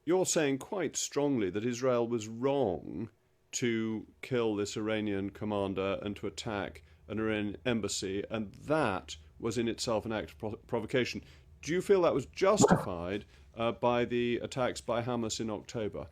you're saying quite strongly that Israel was wrong to kill this Iranian commander and to attack an Iranian embassy, and that was in itself an act of provocation. Do you feel that was justified by the attacks by Hamas in October?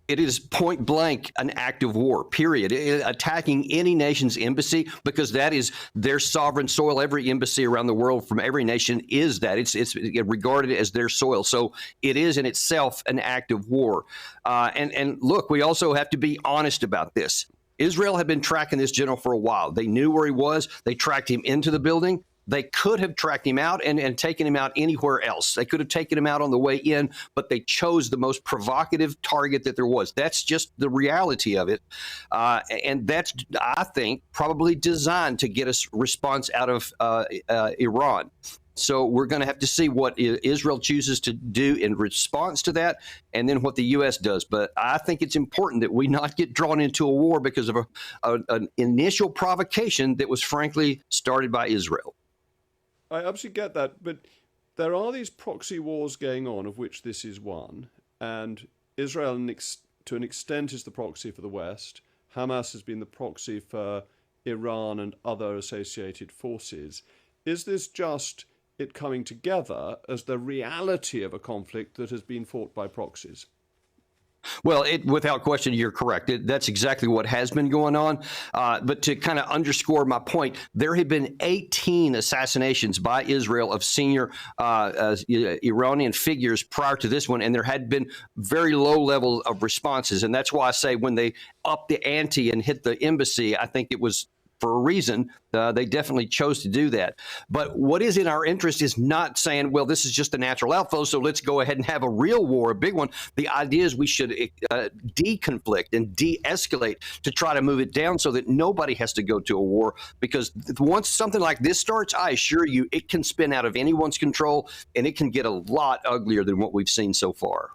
It is point blank an act of war, period. Attacking any nation's embassy, because that is their sovereign soil. Every embassy around the world from every nation is that. It's regarded as their soil. So it is in itself an act of war. And look, we also have to be honest about this. Israel had been tracking this general for a while. They knew where he was. They tracked him into the building. They could have tracked him out and taken him out anywhere else. They could have taken him out on the way in, but they chose the most provocative target that there was. That's just the reality of it. And that's, I think, probably designed to get a response out of Iran. So we're going to have to see what Israel chooses to do in response to that, and then what the U.S. does. But I think it's important that we not get drawn into a war because of an initial provocation that was frankly started by Israel. I absolutely get that, but there are these proxy wars going on, of which this is one, and Israel, to an extent, is the proxy for the West. Hamas has been the proxy for Iran and other associated forces. Is this just it coming together as the reality of a conflict that has been fought by proxies? Well, without question, you're correct. That's exactly what has been going on. But to kind of underscore my point, there have been 18 assassinations by Israel of senior Iranian figures prior to this one, and there had been very low levels of responses. And that's why I say when they upped the ante and hit the embassy, I think it was for a reason. They definitely chose to do that. But what is in our interest is not saying, well, this is just a natural outflow, so let's go ahead and have a real war, a big one. The idea is we should deconflict and de-escalate to try to move it down so that nobody has to go to a war. Because once something like this starts, I assure you, it can spin out of anyone's control, and it can get a lot uglier than what we've seen so far.